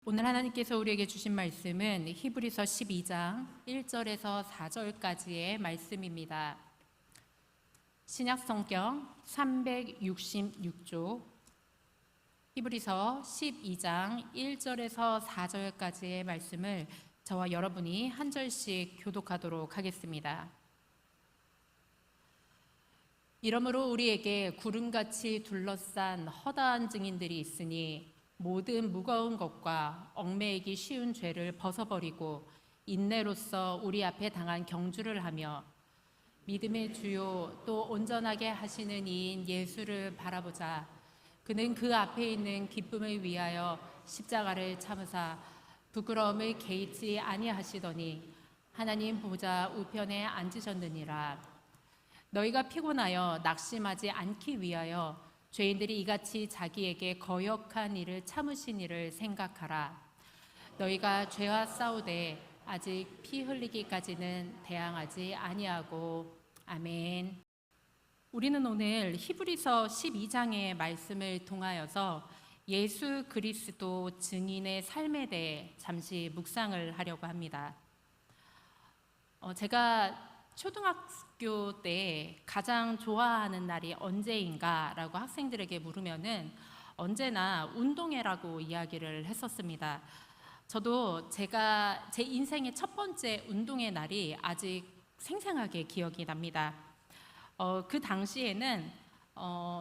오늘 하나님께서 우리에게 주신 말씀은 히브리서 12장 1절에서 4절까지의 말씀입니다. 신약성경 366조 히브리서 12장 1절에서 4절까지의 말씀을 저와 여러분이 한 절씩 교독하도록 하겠습니다. 이러므로 우리에게 구름같이 둘러싼 허다한 증인들이 있으니 모든 무거운 것과 얽매이기 쉬운 죄를 벗어버리고 인내로써 우리 앞에 당한 경주를 하며 믿음의 주요 또 온전하게 하시는 이인 예수를 바라보자. 그는 그 앞에 있는 기쁨을 위하여 십자가를 참으사 부끄러움을 개의치 아니하시더니 하나님 보좌 우편에 앉으셨느니라. 너희가 피곤하여 낙심하지 않기 위하여 죄인들이 이같이 자기에게 거역한 일을 참으신 일을 생각하라. 너희가 죄와 싸우되 아직 피 흘리기까지는 대항하지 아니하고. 아멘. 우리는 오늘 히브리서 12장의 말씀을 통하여서 예수 그리스도 증인의 삶에 대해 잠시 묵상을 하려고 합니다. 제가 초등학교 때 가장 좋아하는 날이 언제인가라고 학생들에게 물으면은 언제나 운동회라고 이야기를 했었습니다. 저도 제가 제 인생의 첫 번째 운동회 날이 아직 생생하게 기억이 납니다. 그 당시에는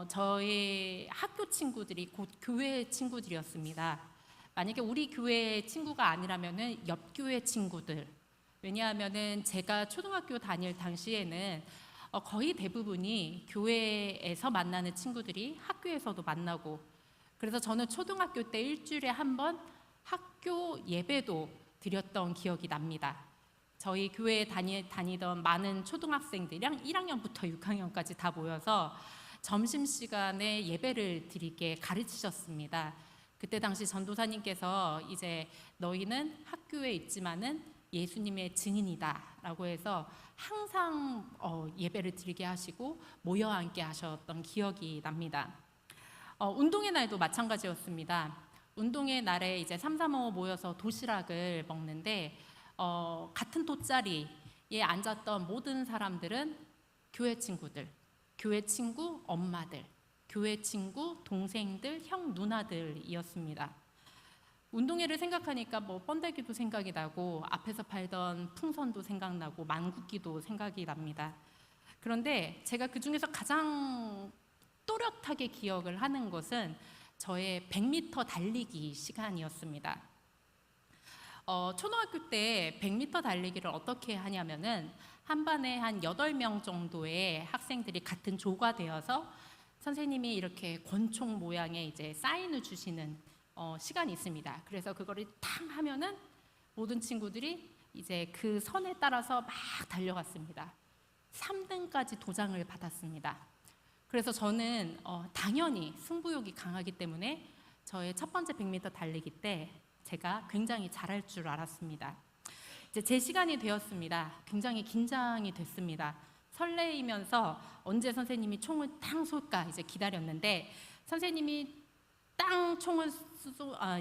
저희 학교 친구들이 곧 교회 친구들이었습니다. 만약에 우리 교회 친구가 아니라면은 옆 교회 친구들. 왜냐하면은 제가 초등학교 다닐 당시에는 거의 대부분이 교회에서 만나는 친구들이 학교에서도 만나고, 그래서 저는 초등학교 때 일주일에 한 번 학교 예배도 드렸던 기억이 납니다. 저희 교회에 다니던 많은 초등학생들이랑 1학년부터 6학년까지 다 모여서 점심시간에 예배를 드리게 가르치셨습니다. 그때 당시 전도사님께서 이제 너희는 학교에 있지만은 예수님의 증인이다 라고 해서 항상 예배를 드리게 하시고 모여 앉게 하셨던 기억이 납니다. 운동의 날도 마찬가지였습니다. 운동의 날에 이제 3, 4, 5 모여서 도시락을 먹는데 같은 돗자리에 앉았던 모든 사람들은 교회 친구들, 교회 친구 엄마들, 교회 친구 동생들, 형 누나들이었습니다. 운동회를 생각하니까 번데기도 생각이 나고 앞에서 팔던 풍선도 생각나고 만국기도 생각이 납니다. 그런데 제가 그 중에서 가장 또렷하게 기억을 하는 것은 저의 100m 달리기 시간이었습니다. 초등학교 때 100m 달리기를 어떻게 하냐면은 한 반에 한 8명 정도의 학생들이 같은 조가 되어서 선생님이 이렇게 권총 모양의 이제 사인을 주시는 시간이 있습니다. 그래서 그거를 탕 하면은 모든 친구들이 이제 그 선에 따라서 막 달려갔습니다. 3등까지 도장을 받았습니다. 그래서 저는 당연히 승부욕이 강하기 때문에 저의 첫 번째 100m 달리기 때 제가 굉장히 잘할 줄 알았습니다. 이제 제 시간이 되었습니다. 굉장히 긴장이 됐습니다. 설레이면서 언제 선생님이 총을 탕 쏠까 이제 기다렸는데 선생님이 땅 총을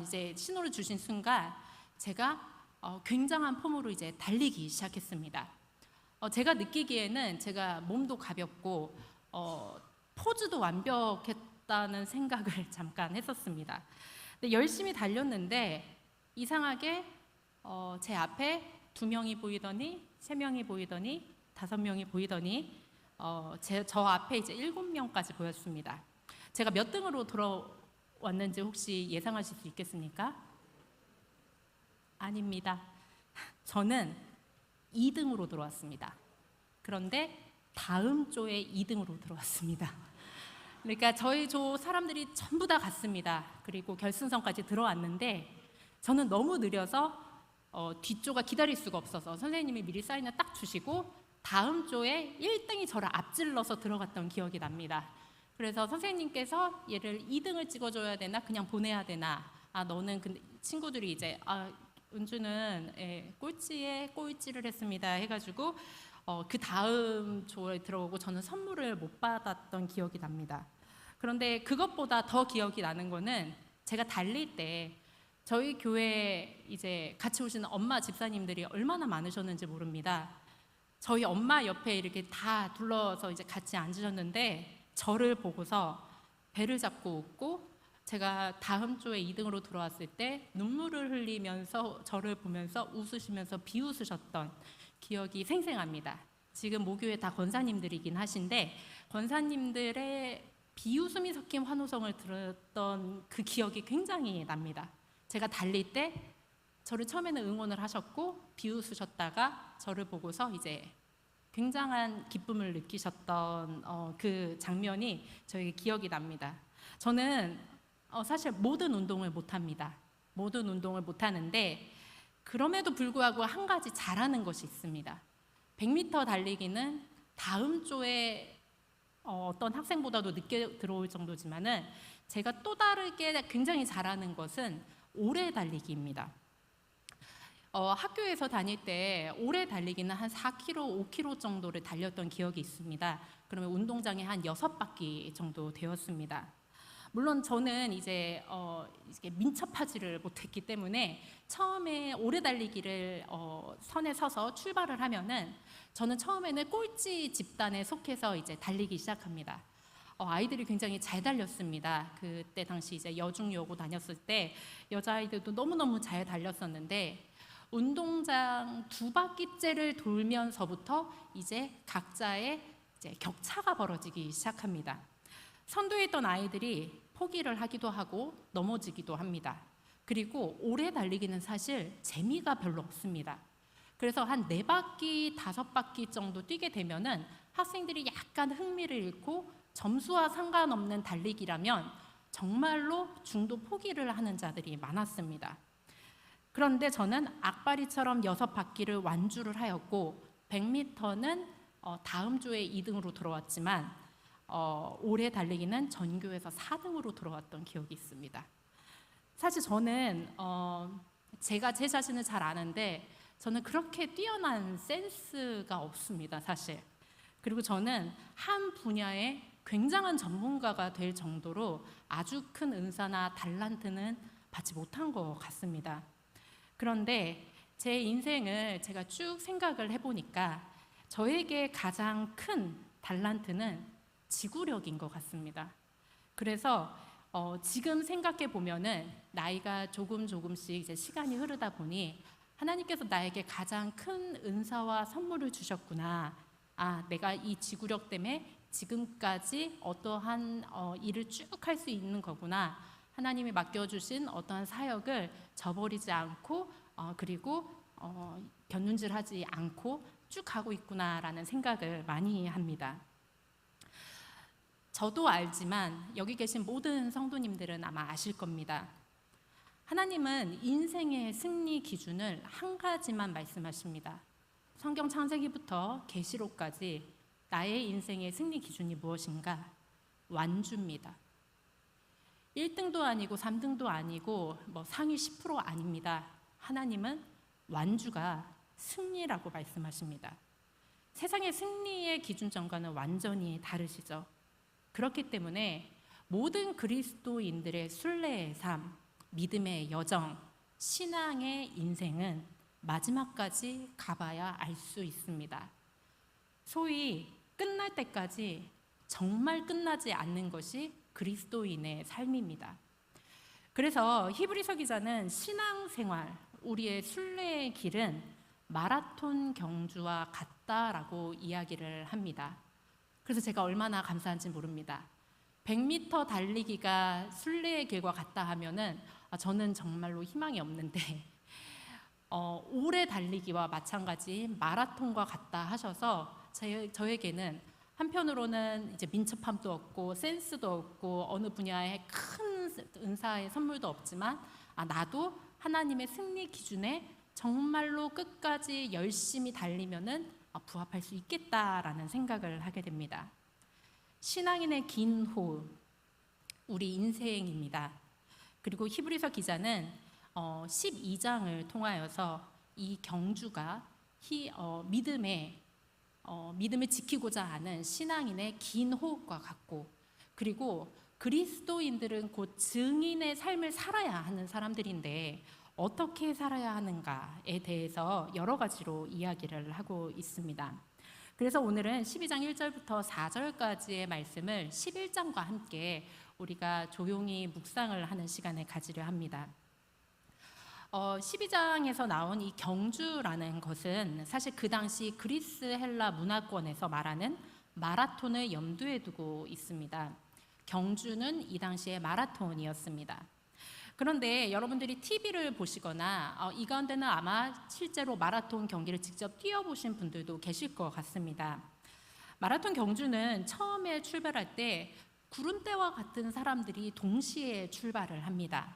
이제 신호를 주신 순간 제가 굉장한 폼으로 이제 달리기 시작했습니다. 제가 느끼기에는 제가 몸도 가볍고 포즈도 완벽했다는 생각을 잠깐 했었습니다. 근데 열심히 달렸는데 이상하게 제 앞에 2명이 보이더니 3명이 보이더니 5명이 보이더니 저 앞에 이제 7명까지 보였습니다. 제가 몇 등으로 왔는지 혹시 예상하실 수 있겠습니까? 아닙니다. 저는 2등으로 들어왔습니다. 그런데 다음 조에 2등으로 들어왔습니다. 그러니까 저희 조 사람들이 전부 다 갔습니다. 그리고 결승선까지 들어왔는데 저는 너무 느려서 뒷조가 기다릴 수가 없어서 선생님이 미리 사인을 딱 주시고 다음 조에 1등이 저를 앞질러서 들어갔던 기억이 납니다. 그래서 선생님께서 얘를 2등을 찍어줘야 되나 그냥 보내야 되나, 너는 근데 친구들이 이제 은주는 꼴찌에 꼴찌를 했습니다 해가지고 그 다음 조에 들어오고 저는 선물을 못 받았던 기억이 납니다. 그런데 그것보다 더 기억이 나는 거는 제가 달릴 때 저희 교회 이제 같이 오시는 엄마 집사님들이 얼마나 많으셨는지 모릅니다. 저희 엄마 옆에 이렇게 다 둘러서 이제 같이 앉으셨는데 저를 보고서 배를 잡고 웃고, 제가 다음 주에 2등으로 들어왔을 때 눈물을 흘리면서 저를 보면서 웃으시면서 비웃으셨던 기억이 생생합니다. 지금 모교에 다 권사님들이긴 하신데 권사님들의 비웃음이 섞인 환호성을 들었던 그 기억이 굉장히 납니다. 제가 달릴 때 저를 처음에는 응원을 하셨고 비웃으셨다가 저를 보고서 이제 굉장한 기쁨을 느끼셨던 그 장면이 저에게 기억이 납니다. 저는 사실 모든 운동을 못합니다. 모든 운동을 못하는데 그럼에도 불구하고 한 가지 잘하는 것이 있습니다. 100m 달리기는 다음 주에 어떤 학생보다도 늦게 들어올 정도지만은 제가 또 다르게 굉장히 잘하는 것은 오래 달리기입니다. 학교에서 다닐 때 오래 달리기는 한 4km, 5km 정도를 달렸던 기억이 있습니다. 그러면 운동장에 한 6바퀴 정도 되었습니다. 물론 저는 이제 민첩하지를 못했기 때문에 처음에 오래 달리기를 선에 서서 출발을 하면은 저는 처음에는 꼴찌 집단에 속해서 이제 달리기 시작합니다. 아이들이 굉장히 잘 달렸습니다. 그때 당시 이제 여중여고 다녔을 때 여자아이들도 너무너무 잘 달렸었는데 운동장 2바퀴째를 돌면서부터 이제 각자의 이제 격차가 벌어지기 시작합니다. 선두에 있던 아이들이 포기를 하기도 하고 넘어지기도 합니다. 그리고 오래 달리기는 사실 재미가 별로 없습니다. 그래서 한 4바퀴, 5바퀴 정도 뛰게 되면은 학생들이 약간 흥미를 잃고 점수와 상관없는 달리기라면 정말로 중도 포기를 하는 자들이 많았습니다. 그런데 저는 악바리처럼 6바퀴를 완주를 하였고 100m는 다음 주에 2등으로 들어왔지만 올해 달리기는 전교에서 4등으로 들어왔던 기억이 있습니다. 사실 저는 제가 제 자신을 잘 아는데 저는 그렇게 뛰어난 센스가 없습니다, 사실. 그리고 저는 한 분야에 굉장한 전문가가 될 정도로 아주 큰 은사나 달란트는 받지 못한 것 같습니다. 그런데 제 인생을 제가 쭉 생각을 해보니까 저에게 가장 큰 달란트는 지구력인 것 같습니다. 그래서 지금 생각해 보면은 나이가 조금씩 이제 시간이 흐르다 보니 하나님께서 나에게 가장 큰 은사와 선물을 주셨구나. 내가 이 지구력 때문에 지금까지 어떠한 일을 쭉 할 수 있는 거구나. 하나님이 맡겨주신 어떠한 사역을 저버리지 않고 그리고 견눈질하지 않고 쭉 가고 있구나라는 생각을 많이 합니다. 저도 알지만 여기 계신 모든 성도님들은 아마 아실 겁니다. 하나님은 인생의 승리 기준을 한 가지만 말씀하십니다. 성경 창세기부터 계시록까지 나의 인생의 승리 기준이 무엇인가? 완주입니다. 1등도 아니고 3등도 아니고 상위 10% 아닙니다. 하나님은 완주가 승리라고 말씀하십니다. 세상의 승리의 기준점과는 완전히 다르시죠. 그렇기 때문에 모든 그리스도인들의 순례의 삶, 믿음의 여정, 신앙의 인생은 마지막까지 가봐야 알 수 있습니다. 소위 끝날 때까지 정말 끝나지 않는 것이 그리스도인의 삶입니다. 그래서 히브리서 기자는 신앙생활, 우리의 순례의 길은 마라톤 경주와 같다라고 이야기를 합니다. 그래서 제가 얼마나 감사한지 모릅니다. 100m 달리기가 순례의 길과 같다 하면은 저는 정말로 희망이 없는데 오래 달리기와 마찬가지 마라톤과 같다 하셔서 저에게는 한편으로는 이제 민첩함도 없고 센스도 없고 어느 분야에 큰 은사의 선물도 없지만 나도 하나님의 승리 기준에 정말로 끝까지 열심히 달리면은 부합할 수 있겠다라는 생각을 하게 됩니다. 신앙인의 긴 호흡, 우리 인생입니다. 그리고 히브리서 기자는 12장을 통하여서 이 경주가 믿음을 지키고자 하는 신앙인의 긴 호흡과 같고, 그리고 그리스도인들은 곧 증인의 삶을 살아야 하는 사람들인데 어떻게 살아야 하는가에 대해서 여러 가지로 이야기를 하고 있습니다. 그래서 오늘은 12장 1절부터 4절까지의 말씀을 11장과 함께 우리가 조용히 묵상을 하는 시간을 가지려 합니다. 12장에서 나온 이 경주라는 것은 사실 그 당시 그리스 헬라 문화권에서 말하는 마라톤을 염두에 두고 있습니다. 경주는 이 당시의 마라톤이었습니다. 그런데 여러분들이 TV를 보시거나 이 가운데는 아마 실제로 마라톤 경기를 직접 뛰어보신 분들도 계실 것 같습니다. 마라톤 경주는 처음에 출발할 때 구름대와 같은 사람들이 동시에 출발을 합니다.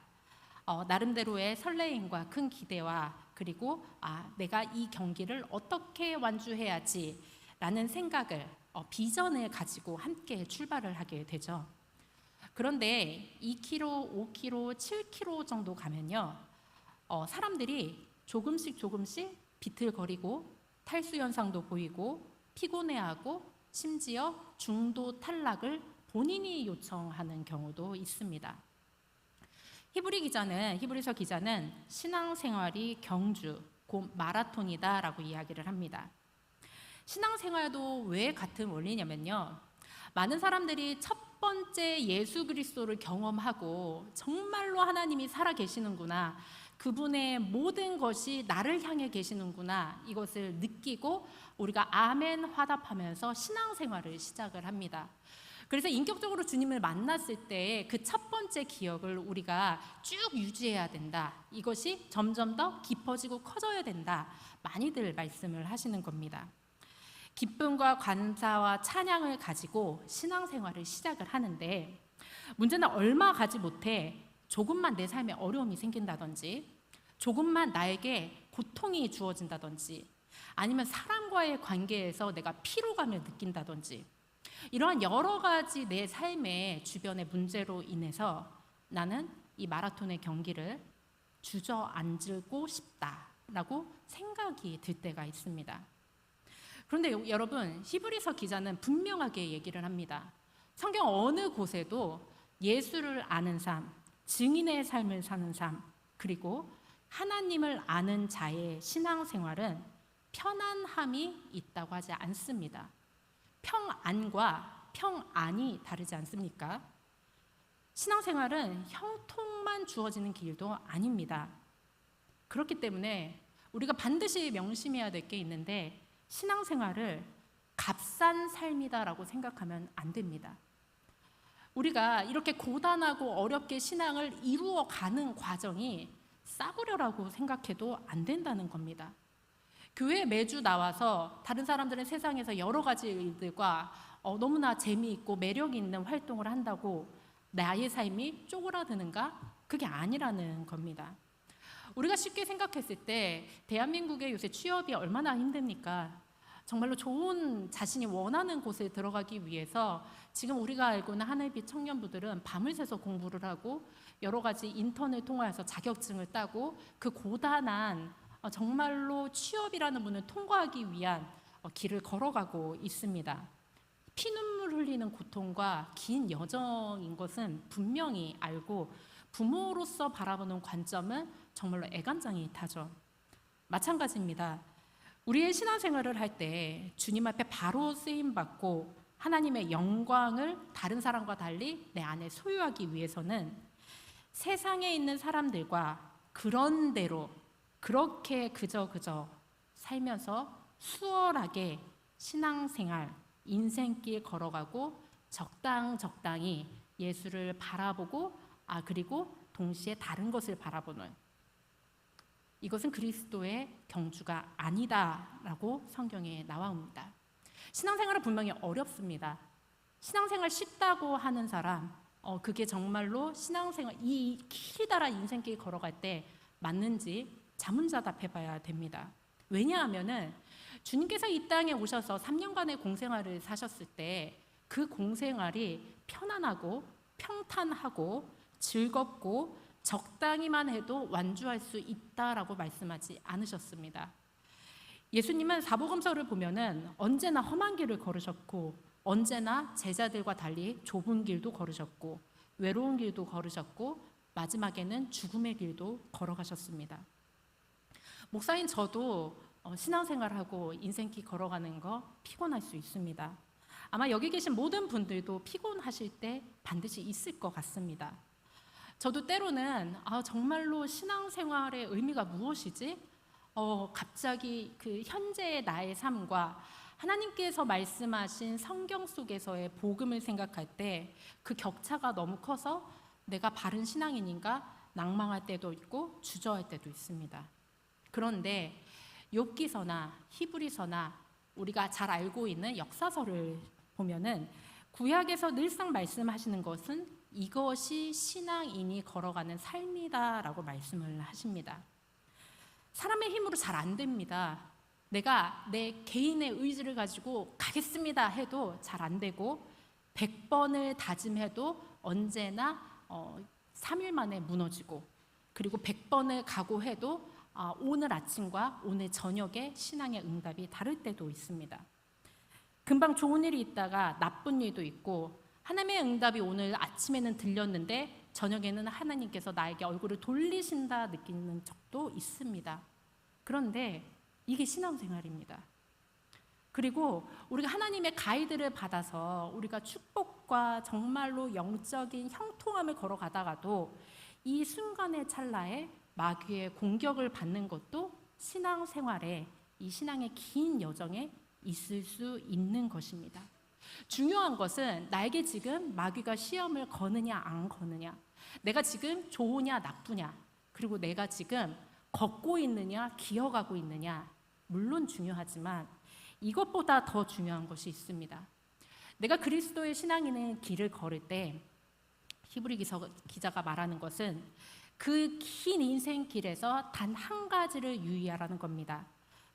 나름대로의 설레임과 큰 기대와 그리고 내가 이 경기를 어떻게 완주해야지 라는 생각을 비전을 가지고 함께 출발을 하게 되죠. 그런데 2km, 5km, 7km 정도 가면요, 사람들이 조금씩 비틀거리고 탈수 현상도 보이고 피곤해하고 심지어 중도 탈락을 본인이 요청하는 경우도 있습니다. 히브리서 기자는 신앙생활이 경주, 곧 마라톤이다라고 이야기를 합니다. 신앙생활도 왜 같은 원리냐면요, 많은 사람들이 첫 번째 예수 그리스도를 경험하고 정말로 하나님이 살아 계시는구나, 그분의 모든 것이 나를 향해 계시는구나, 이것을 느끼고 우리가 아멘 화답하면서 신앙생활을 시작을 합니다. 그래서 인격적으로 주님을 만났을 때 그 첫 번째 기억을 우리가 쭉 유지해야 된다, 이것이 점점 더 깊어지고 커져야 된다, 많이들 말씀을 하시는 겁니다. 기쁨과 감사와 찬양을 가지고 신앙생활을 시작을 하는데, 문제는 얼마 가지 못해 조금만 내 삶에 어려움이 생긴다든지, 조금만 나에게 고통이 주어진다든지, 아니면 사람과의 관계에서 내가 피로감을 느낀다든지, 이러한 여러 가지 내 삶의 주변의 문제로 인해서 나는 이 마라톤의 경기를 주저앉고 싶다라고 생각이 들 때가 있습니다. 그런데 여러분, 히브리서 기자는 분명하게 얘기를 합니다. 성경 어느 곳에도 예수를 아는 삶, 증인의 삶을 사는 삶, 그리고 하나님을 아는 자의 신앙생활은 편안함이 있다고 하지 않습니다. 평안과 평안이 다르지 않습니까? 신앙생활은 형통만 주어지는 길도 아닙니다. 그렇기 때문에 우리가 반드시 명심해야 될 게 있는데, 신앙생활을 값싼 삶이다라고 생각하면 안 됩니다. 우리가 이렇게 고단하고 어렵게 신앙을 이루어가는 과정이 싸구려라고 생각해도 안 된다는 겁니다. 교회에 매주 나와서 다른 사람들은 세상에서 여러 가지 일들과 너무나 재미있고 매력 있는 활동을 한다고 나의 삶이 쪼그라드는가? 그게 아니라는 겁니다. 우리가 쉽게 생각했을 때 대한민국의 요새 취업이 얼마나 힘듭니까? 정말로 좋은 자신이 원하는 곳에 들어가기 위해서 지금 우리가 알고 있는 하늘빛 청년부들은 밤을 새서 공부를 하고 여러 가지 인턴을 통해서 자격증을 따고 그 고단한 정말로 취업이라는 문을 통과하기 위한 길을 걸어가고 있습니다. 피눈물 흘리는 고통과 긴 여정인 것은 분명히 알고 부모로서 바라보는 관점은 정말로 애간장이 타죠. 마찬가지입니다. 우리의 신앙생활을 할 때 주님 앞에 바로 쓰임받고 하나님의 영광을 다른 사람과 달리 내 안에 소유하기 위해서는 세상에 있는 사람들과 그런 대로 그렇게 그저 살면서 수월하게 신앙생활, 인생길 걸어가고 적당히 예수를 바라보고 그리고 동시에 다른 것을 바라보는, 이것은 그리스도의 경주가 아니다라고 성경에 나와옵니다. 신앙생활은 분명히 어렵습니다. 신앙생활 쉽다고 하는 사람, 그게 정말로 신앙생활 이 길다란 인생길 걸어갈 때 맞는지 자문자답해봐야 됩니다. 왜냐하면은 주님께서 이 땅에 오셔서 3년간의 공생활을 사셨을 때 그 공생활이 편안하고 평탄하고 즐겁고 적당히만 해도 완주할 수 있다라고 말씀하지 않으셨습니다. 예수님은 사복음서를 보면은 언제나 험한 길을 걸으셨고 언제나 제자들과 달리 좁은 길도 걸으셨고 외로운 길도 걸으셨고 마지막에는 죽음의 길도 걸어가셨습니다. 목사인 저도 신앙생활하고 인생길 걸어가는 거 피곤할 수 있습니다. 아마 여기 계신 모든 분들도 피곤하실 때 반드시 있을 것 같습니다. 저도 때로는 정말로 신앙생활의 의미가 무엇이지? 갑자기 그 현재의 나의 삶과 하나님께서 말씀하신 성경 속에서의 복음을 생각할 때 그 격차가 너무 커서 내가 바른 신앙인인가 낭망할 때도 있고 주저할 때도 있습니다. 그런데 욥기서나 히브리서나 우리가 잘 알고 있는 역사서를 보면은 구약에서 늘상 말씀하시는 것은 이것이 신앙인이 걸어가는 삶이다라고 말씀을 하십니다. 사람의 힘으로 잘 안 됩니다. 내가 내 개인의 의지를 가지고 가겠습니다 해도 잘 안 되고 100번을 다짐해도 언제나 3일 만에 무너지고 그리고 100번을 각오해도 오늘 아침과 오늘 저녁에 신앙의 응답이 다를 때도 있습니다. 금방 좋은 일이 있다가 나쁜 일도 있고 하나님의 응답이 오늘 아침에는 들렸는데 저녁에는 하나님께서 나에게 얼굴을 돌리신다 느끼는 적도 있습니다. 그런데 이게 신앙생활입니다. 그리고 우리가 하나님의 가이드를 받아서 우리가 축복과 정말로 영적인 형통함을 걸어가다가도 이 순간의 찰나에 마귀의 공격을 받는 것도 신앙생활에 이 신앙의 긴 여정에 있을 수 있는 것입니다. 중요한 것은 나에게 지금 마귀가 시험을 거느냐 안 거느냐, 내가 지금 좋으냐 나쁘냐, 그리고 내가 지금 걷고 있느냐 기어가고 있느냐, 물론 중요하지만 이것보다 더 중요한 것이 있습니다. 내가 그리스도의 신앙인의 길을 걸을 때 히브리 기자가 말하는 것은 그 긴 인생 길에서 단 한 가지를 유의하라는 겁니다.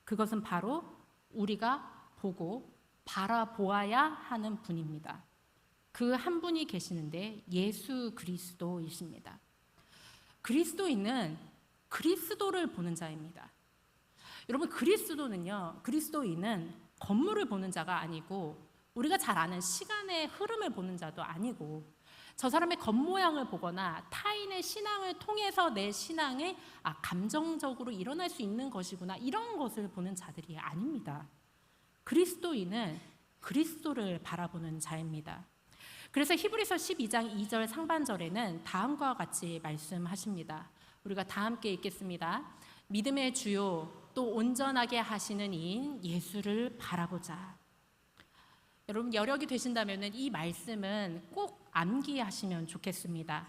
그것은 바로 우리가 보고 바라보아야 하는 분입니다. 그 한 분이 계시는데 예수 그리스도이십니다. 그리스도인은 그리스도를 보는 자입니다. 여러분, 그리스도인은 건물을 보는 자가 아니고 우리가 잘 아는 시간의 흐름을 보는 자도 아니고 저 사람의 겉모양을 보거나 타인의 신앙을 통해서 내 신앙이 감정적으로 일어날 수 있는 것이구나 이런 것을 보는 자들이 아닙니다. 그리스도인은 그리스도를 바라보는 자입니다. 그래서 히브리서 12장 2절 상반절에는 다음과 같이 말씀하십니다. 우리가 다 함께 읽겠습니다. 믿음의 주요 또 온전하게 하시는 이인 예수를 바라보자. 여러분, 여력이 되신다면 이 말씀은 꼭 암기하시면 좋겠습니다.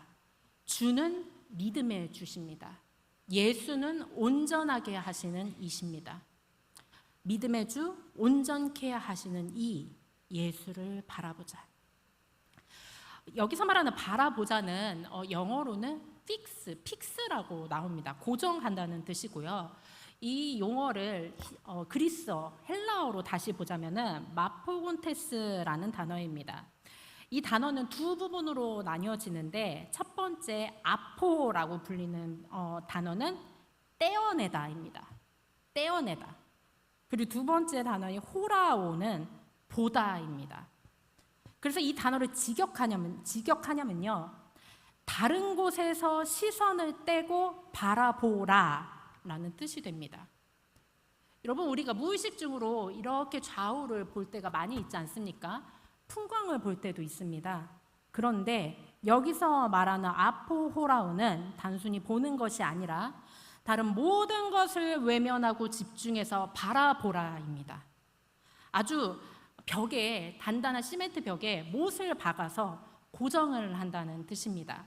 주는 믿음의 주십니다. 예수는 온전하게 하시는 이십니다. 믿음의 주, 온전케 하시는 이 예수를 바라보자. 여기서 말하는 바라보자는 영어로는 픽스라고 나옵니다. 고정한다는 뜻이고요. 이 용어를 그리스어, 헬라어로 다시 보자면은 마포곤테스라는 단어입니다. 이 단어는 두 부분으로 나뉘어지는데 첫 번째 아포라고 불리는 단어는 떼어내다입니다. 떼어내다. 그리고 두 번째 단어인 호라오는 보다입니다. 그래서 이 단어를 직역하냐면요, 다른 곳에서 시선을 떼고 바라보라 라는 뜻이 됩니다. 여러분, 우리가 무의식 중으로 이렇게 좌우를 볼 때가 많이 있지 않습니까? 풍광을 볼 때도 있습니다. 그런데 여기서 말하는 아포호라우는 단순히 보는 것이 아니라 다른 모든 것을 외면하고 집중해서 바라보라입니다. 아주 벽에, 단단한 시멘트 벽에 못을 박아서 고정을 한다는 뜻입니다.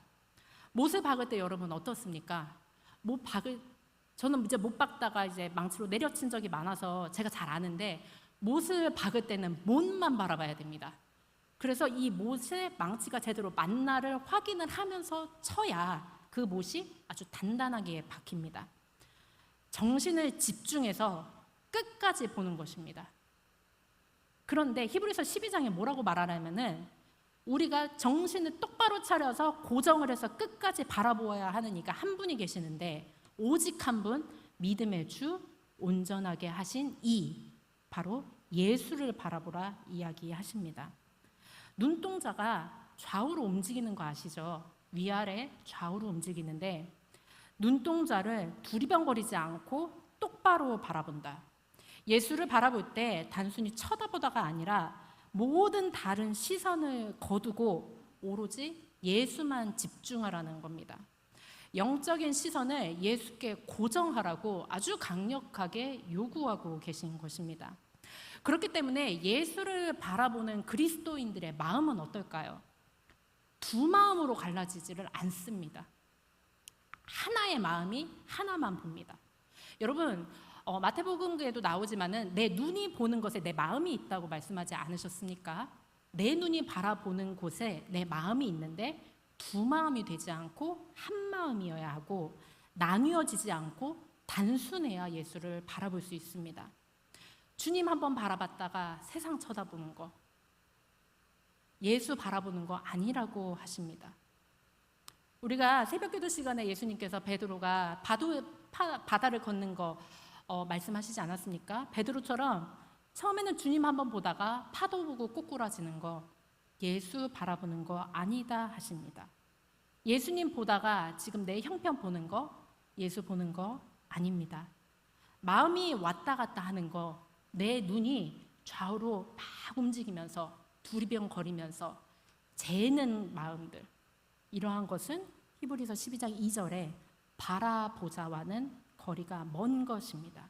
못을 박을 때 여러분 어떻습니까? 저는 이제 못 박다가 이제 망치로 내려친 적이 많아서 제가 잘 아는데 못을 박을 때는 못만 바라봐야 됩니다. 그래서 이 못에 망치가 제대로 맞나를 확인을 하면서 쳐야 그 못이 아주 단단하게 박힙니다. 정신을 집중해서 끝까지 보는 것입니다. 그런데 히브리서 12장에 뭐라고 말하냐면은 우리가 정신을 똑바로 차려서 고정을 해서 끝까지 바라보아야 하는 이가 한 분이 계시는데 오직 한 분, 믿음의 주, 온전하게 하신 이, 바로 예수를 바라보라 이야기하십니다. 눈동자가 좌우로 움직이는 거 아시죠? 위아래 좌우로 움직이는데 눈동자를 두리번거리지 않고 똑바로 바라본다. 예수를 바라볼 때 단순히 쳐다보다가 아니라 모든 다른 시선을 거두고 오로지 예수만 집중하라는 겁니다. 영적인 시선을 예수께 고정하라고 아주 강력하게 요구하고 계신 것입니다. 그렇기 때문에 예수를 바라보는 그리스도인들의 마음은 어떨까요? 두 마음으로 갈라지지를 않습니다. 하나의 마음이 하나만 봅니다. 여러분, 마태복음에도 나오지만은 내 눈이 보는 것에 내 마음이 있다고 말씀하지 않으셨습니까? 내 눈이 바라보는 곳에 내 마음이 있는데 두 마음이 되지 않고 한 마음이어야 하고 나뉘어지지 않고 단순해야 예수를 바라볼 수 있습니다. 주님 한번 바라봤다가 세상 쳐다보는 거, 예수 바라보는 거 아니라고 하십니다. 우리가 새벽기도 시간에 예수님께서 베드로가 바다를 걷는 거 말씀하시지 않았습니까? 베드로처럼 처음에는 주님 한번 보다가 파도 보고 꼬꾸라지는 거, 예수 바라보는 거 아니다 하십니다. 예수님 보다가 지금 내 형편 보는 거, 예수 보는 거 아닙니다. 마음이 왔다 갔다 하는 거, 내 눈이 좌우로 막 움직이면서 두리번거리면서 재는 마음들, 이러한 것은 히브리서 12장 2절에 바라보자와는 거리가 먼 것입니다.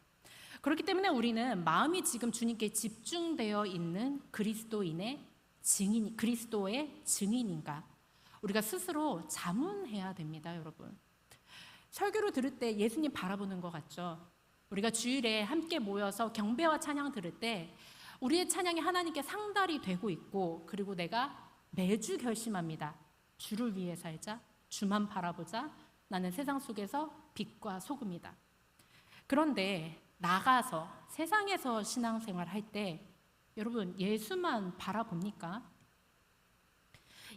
그렇기 때문에 우리는 마음이 지금 주님께 집중되어 있는 그리스도의 증인인가? 우리가 스스로 자문해야 됩니다, 여러분. 설교를 들을 때 예수님 바라보는 것 같죠? 우리가 주일에 함께 모여서 경배와 찬양 들을 때 우리의 찬양이 하나님께 상달이 되고 있고, 그리고 내가 매주 결심합니다. 주를 위해 살자, 주만 바라보자, 나는 세상 속에서 빛과 소금이다. 그런데 나가서 세상에서 신앙생활 할 때 여러분 예수만 바라봅니까?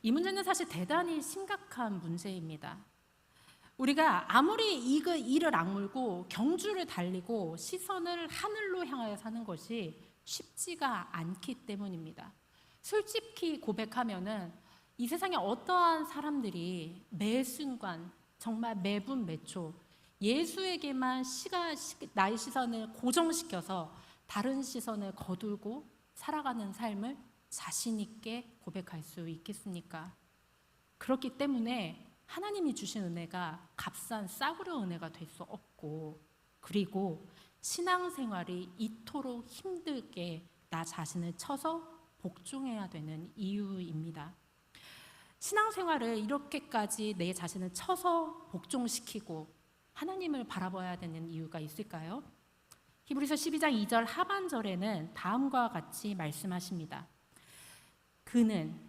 이 문제는 사실 대단히 심각한 문제입니다. 우리가 아무리 이를 악물고 경주를 달리고 시선을 하늘로 향하여 사는 것이 쉽지가 않기 때문입니다. 솔직히 고백하면은 이 세상에 어떠한 사람들이 매 순간 정말 매분 매초 예수에게만 나의 시선을 고정시켜서 다른 시선을 거두고 살아가는 삶을 자신 있게 고백할 수 있겠습니까? 그렇기 때문에 하나님이 주신 은혜가 값싼 싸구려 은혜가 될 수 없고, 그리고 신앙생활이 이토록 힘들게 나 자신을 쳐서 복종해야 되는 이유입니다. 신앙생활을 이렇게까지 내 자신을 쳐서 복종시키고 하나님을 바라봐야 되는 이유가 있을까요? 히브리서 12장 2절 하반절에는 다음과 같이 말씀하십니다. 그는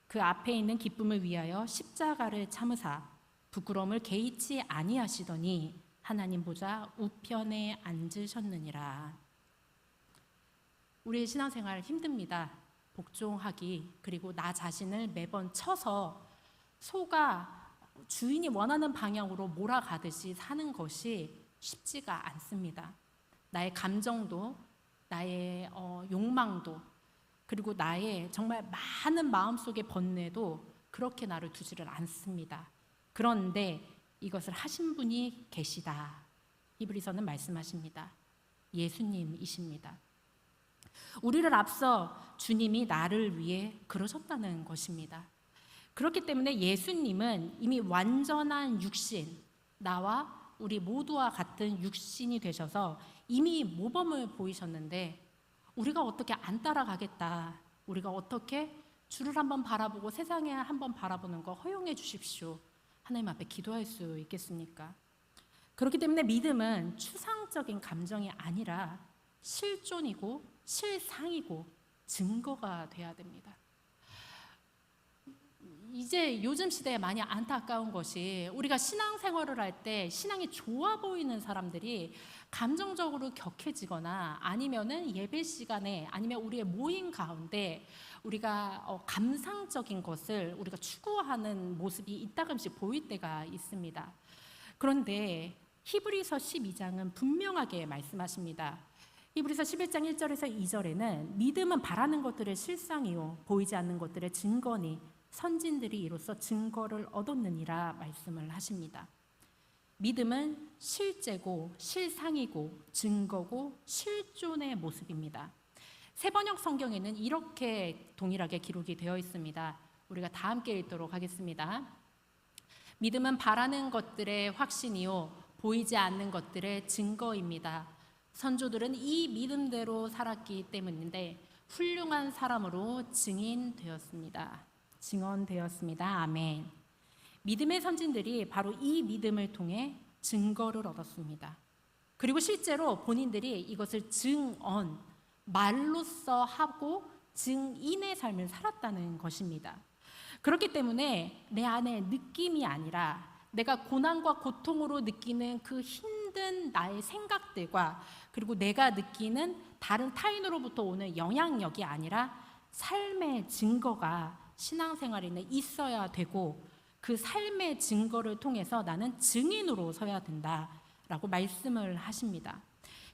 그 앞에 있는 기쁨을 위하여 십자가를 참으사 부끄러움을 개의치 아니하시더니 하나님 보좌 우편에 앉으셨느니라. 우리의 신앙생활 힘듭니다. 복종하기, 그리고 나 자신을 매번 쳐서 소가 주인이 원하는 방향으로 몰아가듯이 사는 것이 쉽지가 않습니다. 나의 감정도, 나의 욕망도, 그리고 나의 정말 많은 마음속의 번뇌도 그렇게 나를 두지를 않습니다. 그런데 이것을 하신 분이 계시다. 히브리서는 말씀하십니다. 예수님이십니다. 우리를 앞서 주님이 나를 위해 그러셨다는 것입니다. 그렇기 때문에 예수님은 이미 완전한 육신, 나와 우리 모두와 같은 육신이 되셔서 이미 모범을 보이셨는데 우리가 어떻게 안 따라가겠다, 우리가 어떻게 주를 한번 바라보고 세상에 한번 바라보는 거 허용해 주십시오, 하나님 앞에 기도할 수 있겠습니까? 그렇기 때문에 믿음은 추상적인 감정이 아니라 실존이고 실상이고 증거가 돼야 됩니다. 이제 요즘 시대에 많이 안타까운 것이 우리가 신앙생활을 할 때 신앙이 좋아 보이는 사람들이 감정적으로 격해지거나 아니면은 예배 시간에 아니면 우리의 모임 가운데 우리가 감상적인 것을 우리가 추구하는 모습이 이따금씩 보일 때가 있습니다. 그런데 히브리서 12장은 분명하게 말씀하십니다. 히브리서 11장 1절에서 2절에는 믿음은 바라는 것들의 실상이요 보이지 않는 것들의 증거니 선진들이 이로써 증거를 얻었느니라 말씀을 하십니다. 믿음은 실제고 실상이고 증거고 실존의 모습입니다. 세번역 성경에는 이렇게 동일하게 기록이 되어 있습니다. 우리가 다 함께 읽도록 하겠습니다. 믿음은 바라는 것들의 확신이요 보이지 않는 것들의 증거입니다. 선조들은 이 믿음대로 살았기 때문인데 훌륭한 사람으로 증언되었습니다. 아멘. 믿음의 선진들이 바로 이 믿음을 통해 증거를 얻었습니다. 그리고 실제로 본인들이 이것을 말로써 하고 증인의 삶을 살았다는 것입니다. 그렇기 때문에 내 안에 느낌이 아니라 내가 고난과 고통으로 느끼는 그 힘든 나의 생각들과 그리고 내가 느끼는 다른 타인으로부터 오는 영향력이 아니라 삶의 증거가 신앙생활에 있어야 되고 그 삶의 증거를 통해서 나는 증인으로 서야 된다라고 말씀을 하십니다.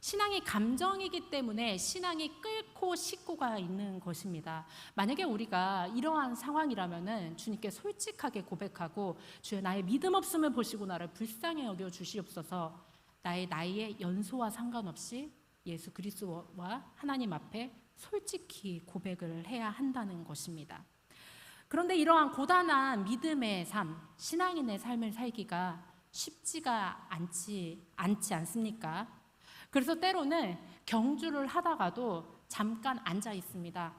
신앙이 감정이기 때문에 신앙이 끓고 식고가 있는 것입니다. 만약에 우리가 이러한 상황이라면은 주님께 솔직하게 고백하고 주여 나의 믿음 없음을 보시고 나를 불쌍히 여겨 주시옵소서. 나의 나이에 연소와 상관없이 예수 그리스도와 하나님 앞에 솔직히 고백을 해야 한다는 것입니다. 그런데 이러한 고단한 믿음의 삶, 신앙인의 삶을 살기가 쉽지가 않지 않습니까? 그래서 때로는 경주를 하다가도 잠깐 앉아 있습니다.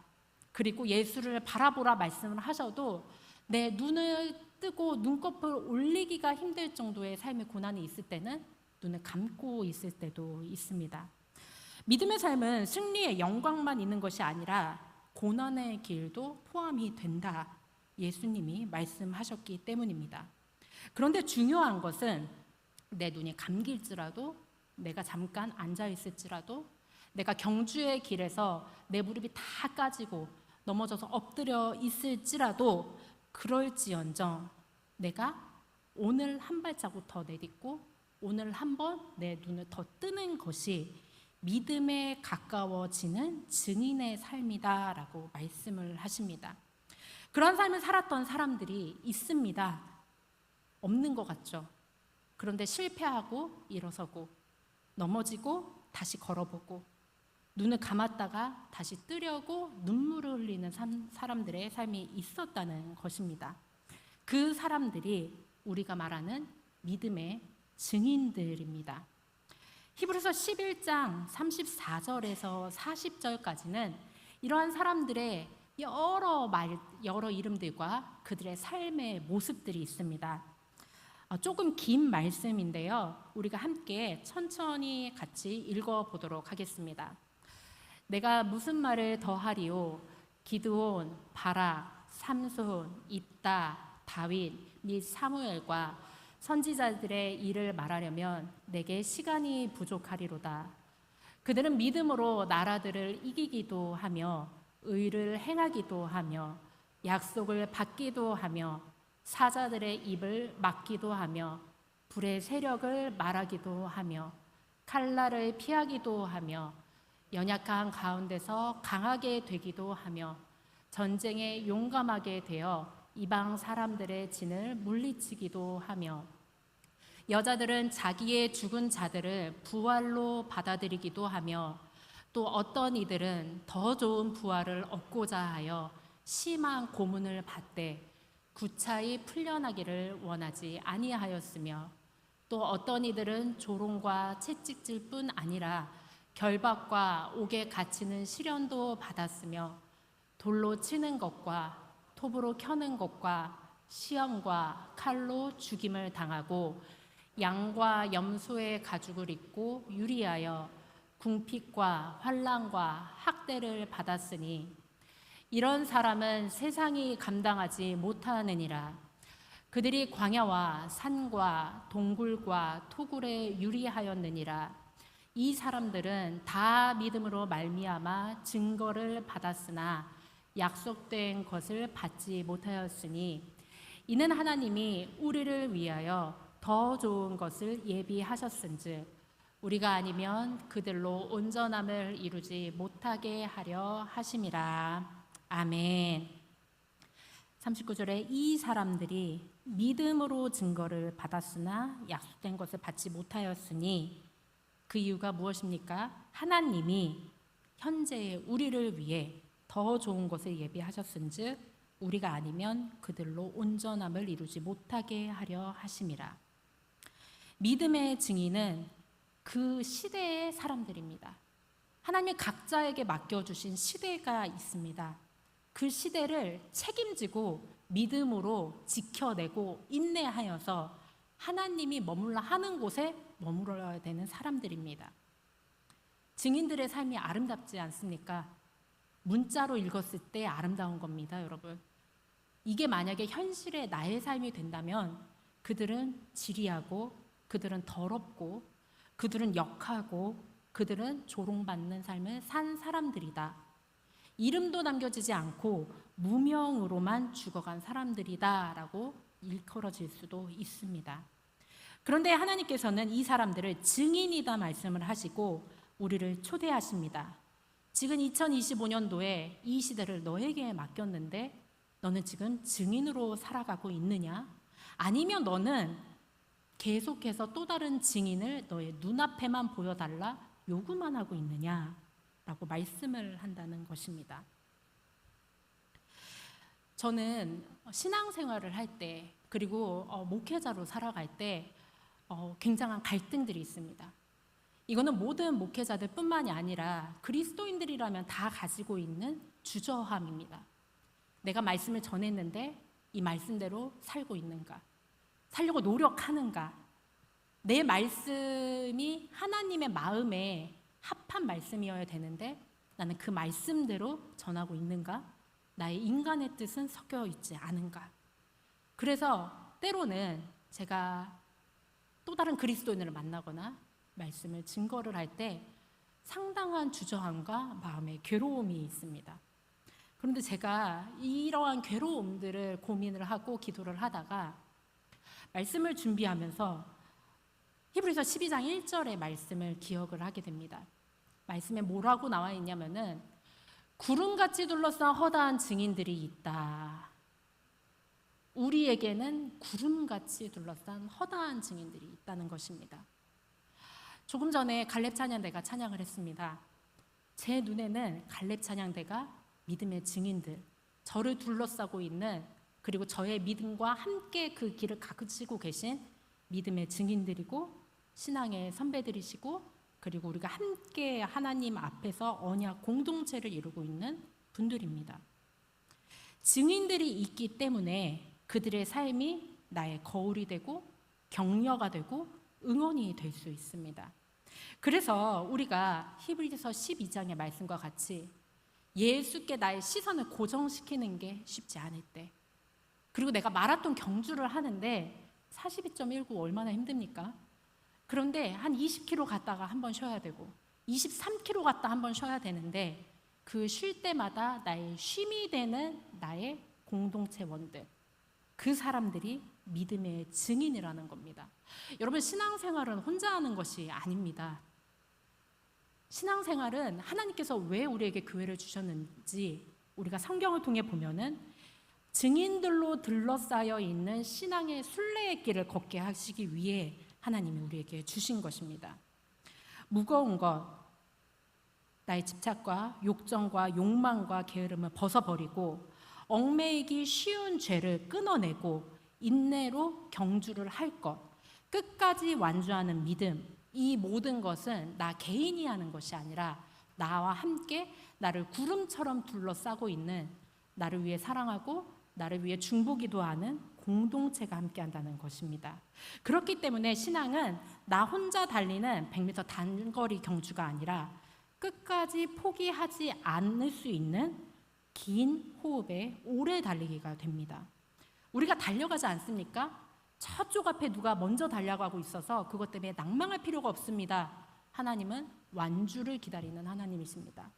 그리고 예수를 바라보라 말씀을 하셔도 내 눈을 뜨고 눈꺼풀 올리기가 힘들 정도의 삶의 고난이 있을 때는 눈을 감고 있을 때도 있습니다. 믿음의 삶은 승리의 영광만 있는 것이 아니라 고난의 길도 포함이 된다. 예수님이 말씀하셨기 때문입니다. 그런데 중요한 것은 내 눈이 감길지라도 내가 잠깐 앉아있을지라도 내가 경주의 길에서 내 무릎이 다 까지고 넘어져서 엎드려 있을지라도 그럴지언정 내가 오늘 한 발자국 더 내딛고 오늘 한번 내 눈을 더 뜨는 것이 믿음에 가까워지는 증인의 삶이다라고 말씀을 하십니다. 그런 삶을 살았던 사람들이 있습니다. 없는 것 같죠. 그런데 실패하고 일어서고 넘어지고 다시 걸어보고 눈을 감았다가 다시 뜨려고 눈물을 흘리는 사람들의 삶이 있었다는 것입니다. 그 사람들이 우리가 말하는 믿음의 증인들입니다. 히브리서 11장 34절에서 40절까지는 이러한 사람들의 여러 이름들과 그들의 삶의 모습들이 있습니다. 조금 긴 말씀인데요. 우리가 함께 천천히 같이 읽어보도록 하겠습니다. 내가 무슨 말을 더하리요? 기드온, 바락, 삼손, 입다, 다윗 및 사무엘과 선지자들의 일을 말하려면 내게 시간이 부족하리로다. 그들은 믿음으로 나라들을 이기기도 하며 의를 행하기도 하며 약속을 받기도 하며 사자들의 입을 막기도 하며 불의 세력을 말하기도 하며 칼날을 피하기도 하며 연약한 가운데서 강하게 되기도 하며 전쟁에 용감하게 되어 이방 사람들의 진을 물리치기도 하며 여자들은 자기의 죽은 자들을 부활로 받아들이기도 하며 또 어떤 이들은 더 좋은 부활을 얻고자 하여 심한 고문을 받되 구차히 풀려나기를 원하지 아니하였으며 또 어떤 이들은 조롱과 채찍질 뿐 아니라 결박과 옥에 갇히는 시련도 받았으며 돌로 치는 것과 톱으로 켜는 것과 시험과 칼로 죽임을 당하고 양과 염소의 가죽을 입고 유리하여 궁핍과 환난과 학대를 받았으니 이런 사람은 세상이 감당하지 못하느니라. 그들이 광야와 산과 동굴과 토굴에 유리하였느니라. 이 사람들은 다 믿음으로 말미암아 증거를 받았으나 약속된 것을 받지 못하였으니 이는 하나님이 우리를 위하여 더 좋은 것을 예비하셨은즉 우리가 아니면 그들로 온전함을 이루지 못하게 하려 하심이라. 아멘. 39절에 이 사람들이 믿음으로 증거를 받았으나 약속된 것을 받지 못하였으니 그 이유가 무엇입니까? 하나님이 현재의 우리를 위해 더 좋은 것을 예비하셨은즉 우리가 아니면 그들로 온전함을 이루지 못하게 하려 하심이라. 믿음의 증인은 그 시대의 사람들입니다. 하나님이 각자에게 맡겨주신 시대가 있습니다. 그 시대를 책임지고 믿음으로 지켜내고 인내하여서 하나님이 머물러 하는 곳에 머물러야 되는 사람들입니다. 증인들의 삶이 아름답지 않습니까? 문자로 읽었을 때 아름다운 겁니다, 여러분. 이게 만약에 현실의 나의 삶이 된다면 그들은 지리하고 그들은 더럽고 그들은 역하고 그들은 조롱받는 삶을 산 사람들이다. 이름도 남겨지지 않고 무명으로만 죽어간 사람들이다 라고 일컬어질 수도 있습니다. 그런데 하나님께서는 이 사람들을 증인이다 말씀을 하시고 우리를 초대하십니다. 지금 2025년도에 이 시대를 너에게 맡겼는데 너는 지금 증인으로 살아가고 있느냐? 아니면 너는 계속해서 또 다른 증인을 너의 눈앞에만 보여달라 요구만 하고 있느냐? 라고 말씀을 한다는 것입니다. 저는 신앙생활을 할 때 그리고 목회자로 살아갈 때 굉장한 갈등들이 있습니다. 이거는 모든 목회자들 뿐만이 아니라 그리스도인들이라면 다 가지고 있는 주저함입니다. 내가 말씀을 전했는데 이 말씀대로 살고 있는가? 살려고 노력하는가? 내 말씀이 하나님의 마음에 합한 말씀이어야 되는데 나는 그 말씀대로 전하고 있는가? 나의 인간의 뜻은 섞여 있지 않은가? 그래서 때로는 제가 또 다른 그리스도인을 만나거나 말씀을 증거를 할 때 상당한 주저함과 마음의 괴로움이 있습니다. 그런데 제가 이러한 괴로움들을 고민을 하고 기도를 하다가 말씀을 준비하면서 히브리서 12장 1절의 말씀을 기억을 하게 됩니다. 말씀에 뭐라고 나와 있냐면은 구름같이 둘러싼 허다한 증인들이 있다. 우리에게는 구름같이 둘러싼 허다한 증인들이 있다는 것입니다. 조금 전에 갈렙 찬양대가 찬양을 했습니다. 제 눈에는 갈렙 찬양대가 믿음의 증인들, 저를 둘러싸고 있는 그리고 저의 믿음과 함께 그 길을 가르치고 계신 믿음의 증인들이고 신앙의 선배들이시고 그리고 우리가 함께 하나님 앞에서 언약 공동체를 이루고 있는 분들입니다. 증인들이 있기 때문에 그들의 삶이 나의 거울이 되고 격려가 되고 응원이 될 수 있습니다. 그래서 우리가 히브리서 12장의 말씀과 같이 예수께 나의 시선을 고정시키는 게 쉽지 않을 때, 그리고 내가 마라톤 경주를 하는데 42.19 얼마나 힘듭니까? 그런데 한 20km 갔다가 한번 쉬어야 되고 23km 갔다 한번 쉬어야 되는데 그 쉴 때마다 나의 쉼이 되는 나의 공동체원들, 그 사람들이 믿음의 증인이라는 겁니다. 여러분, 신앙생활은 혼자 하는 것이 아닙니다. 신앙생활은 하나님께서 왜 우리에게 교회를 주셨는지 우리가 성경을 통해 보면은 증인들로 둘러싸여 있는 신앙의 순례의 길을 걷게 하시기 위해 하나님이 우리에게 주신 것입니다. 무거운 것, 나의 집착과 욕정과 욕망과 게으름을 벗어버리고 얽매이기 쉬운 죄를 끊어내고 인내로 경주를 할 것, 끝까지 완주하는 믿음, 이 모든 것은 나 개인이 하는 것이 아니라 나와 함께 나를 구름처럼 둘러싸고 있는, 나를 위해 사랑하고 나를 위해 중보기도하는 공동체가 함께 한다는 것입니다. 그렇기 때문에 신앙은 나 혼자 달리는 100m 단거리 경주가 아니라 끝까지 포기하지 않을 수 있는 긴 호흡에 오래 달리기가 됩니다. 우리가 달려가지 않습니까? 저쪽 앞에 누가 먼저 달려가고 있어서 그것 때문에 낭망할 필요가 없습니다. 하나님은 완주를 기다리는 하나님이십니다.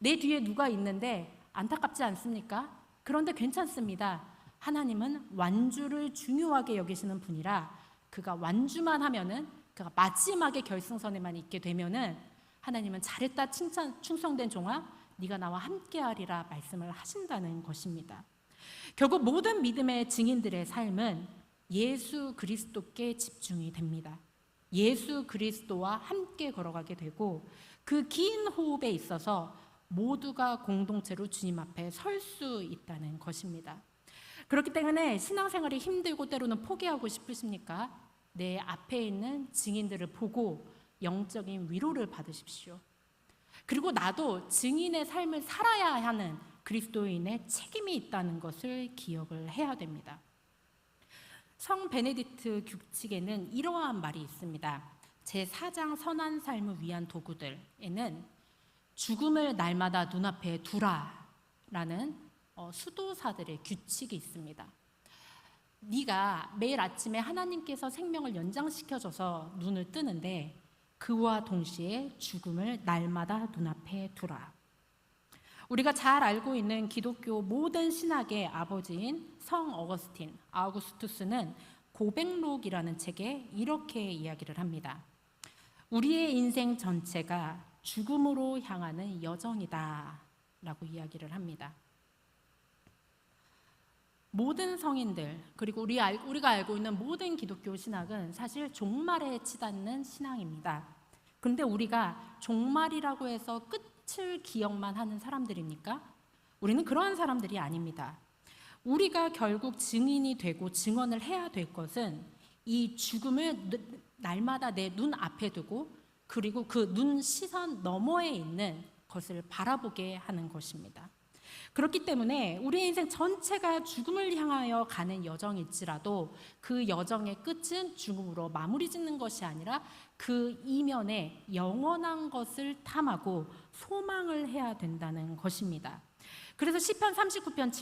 내 뒤에 누가 있는데 안타깝지 않습니까? 그런데 괜찮습니다. 하나님은 완주를 중요하게 여기시는 분이라 그가 완주만 하면은, 그가 마지막에 결승선에만 있게 되면은 하나님은 잘했다, 칭찬, 충성된 종아, 네가 나와 함께하리라 말씀을 하신다는 것입니다. 결국 모든 믿음의 증인들의 삶은 예수 그리스도께 집중이 됩니다. 예수 그리스도와 함께 걸어가게 되고 그 긴 호흡에 있어서 모두가 공동체로 주님 앞에 설 수 있다는 것입니다. 그렇기 때문에 신앙생활이 힘들고 때로는 포기하고 싶으십니까? 내 앞에 있는 증인들을 보고 영적인 위로를 받으십시오. 그리고 나도 증인의 삶을 살아야 하는 그리스도인의 책임이 있다는 것을 기억을 해야 됩니다. 성 베네딕트 규칙에는 이러한 말이 있습니다. 제4장 선한 삶을 위한 도구들에는 죽음을 날마다 눈앞에 두라라는 수도사들의 규칙이 있습니다. 네가 매일 아침에 하나님께서 생명을 연장시켜줘서 눈을 뜨는데 그와 동시에 죽음을 날마다 눈앞에 두라. 우리가 잘 알고 있는 기독교 모든 신학의 아버지인 성 어거스틴, 아우구스투스는 고백록이라는 책에 이렇게 이야기를 합니다. 우리의 인생 전체가 죽음으로 향하는 여정이다 라고 이야기를 합니다. 모든 성인들, 그리고 우리가 알고 있는 모든 기독교 신학은 사실 종말에 치닫는 신앙입니다. 그런데 우리가 종말이라고 해서 끝을 기억만 하는 사람들입니까? 우리는 그러한 사람들이 아닙니다. 우리가 결국 증인이 되고 증언을 해야 될 것은 이 죽음을 날마다 내 눈 앞에 두고 그리고 그 눈 시선 너머에 있는 것을 바라보게 하는 것입니다. 그렇기 때문에 우리 인생 전체가 죽음을 향하여 가는 여정일지라도 그 여정의 끝은 죽음으로 마무리 짓는 것이 아니라 그 이면에 영원한 것을 탐하고 소망을 해야 된다는 것입니다. 그래서 시편 39편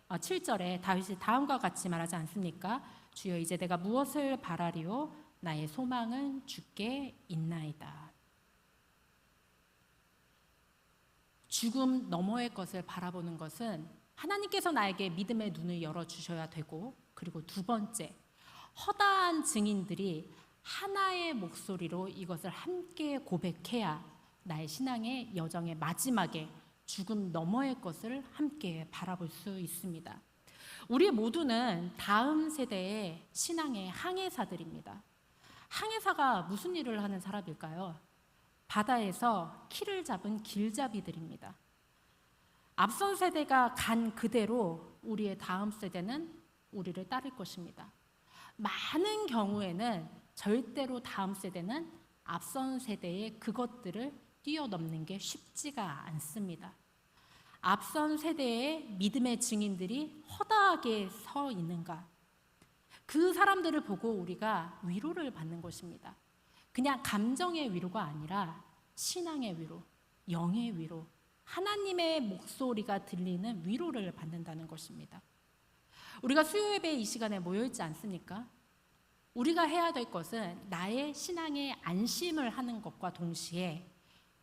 7절에 다윗이 다음과 같이 말하지 않습니까? 주여 이제 내가 무엇을 바라리요? 나의 소망은 주께 있나이다. 죽음 너머의 것을 바라보는 것은 하나님께서 나에게 믿음의 눈을 열어주셔야 되고, 그리고 두 번째, 허다한 증인들이 하나의 목소리로 이것을 함께 고백해야 나의 신앙의 여정의 마지막에 죽음 너머의 것을 함께 바라볼 수 있습니다. 우리 모두는 다음 세대의 신앙의 항해사들입니다. 항해사가 무슨 일을 하는 사람일까요? 바다에서 키를 잡은 길잡이들입니다. 앞선 세대가 간 그대로 우리의 다음 세대는 우리를 따를 것입니다. 많은 경우에는 절대로 다음 세대는 앞선 세대의 그것들을 뛰어넘는 게 쉽지가 않습니다. 앞선 세대의 믿음의 증인들이 허다하게 서 있는가? 그 사람들을 보고 우리가 위로를 받는 것입니다. 그냥 감정의 위로가 아니라 신앙의 위로, 영의 위로, 하나님의 목소리가 들리는 위로를 받는다는 것입니다. 우리가 수요예배 이 시간에 모여있지 않습니까? 우리가 해야 될 것은 나의 신앙에 안심을 하는 것과 동시에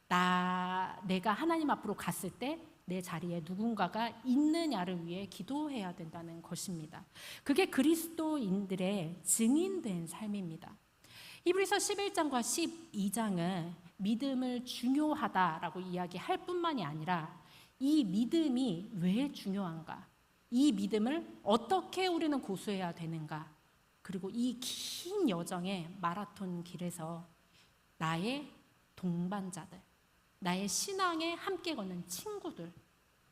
내가 하나님 앞으로 갔을 때 내 자리에 누군가가 있느냐를 위해 기도해야 된다는 것입니다. 그게 그리스도인들의 증인된 삶입니다. 히브리서 11장과 12장은 믿음을 중요하다라고 이야기할 뿐만이 아니라 이 믿음이 왜 중요한가? 이 믿음을 어떻게 우리는 고수해야 되는가? 그리고 이 긴 여정의 마라톤 길에서 나의 동반자들, 나의 신앙에 함께 걷는 친구들,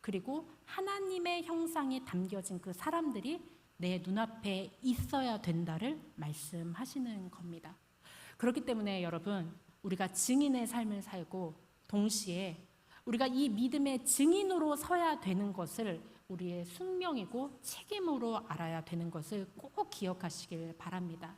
그리고 하나님의 형상이 담겨진 그 사람들이 내 눈앞에 있어야 된다를 말씀하시는 겁니다. 그렇기 때문에 여러분, 우리가 증인의 삶을 살고 동시에 우리가 이 믿음의 증인으로 서야 되는 것을 우리의 숙명이고 책임으로 알아야 되는 것을 꼭 기억하시길 바랍니다.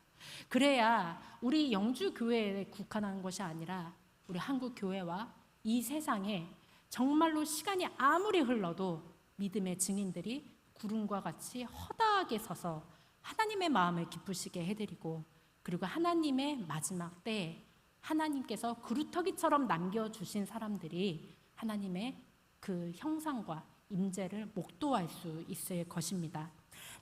그래야 우리 영주교회에 국한하는 것이 아니라 우리 한국교회와 이 세상에 정말로 시간이 아무리 흘러도 믿음의 증인들이 구름과 같이 허다하게 서서 하나님의 마음을 기쁘시게 해드리고, 그리고 하나님의 마지막 때에 하나님께서 그루터기처럼 남겨주신 사람들이 하나님의 그 형상과 임재를 목도할 수 있을 것입니다.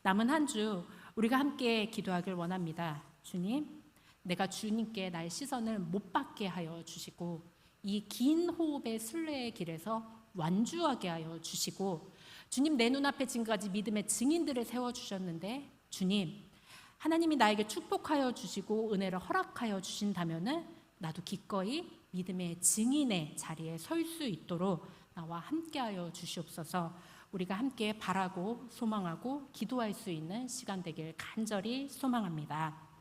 남은 한 주 우리가 함께 기도하길 원합니다. 주님, 내가 주님께 나의 시선을 못 받게 하여 주시고 이 긴 호흡의 순례의 길에서 완주하게 하여 주시고 주님, 내 눈앞에 지금까지 믿음의 증인들을 세워주셨는데 주님, 하나님이 나에게 축복하여 주시고 은혜를 허락하여 주신다면은 나도 기꺼이 믿음의 증인의 자리에 설 수 있도록 나와 함께하여 주시옵소서. 우리가 함께 바라고 소망하고 기도할 수 있는 시간 되길 간절히 소망합니다.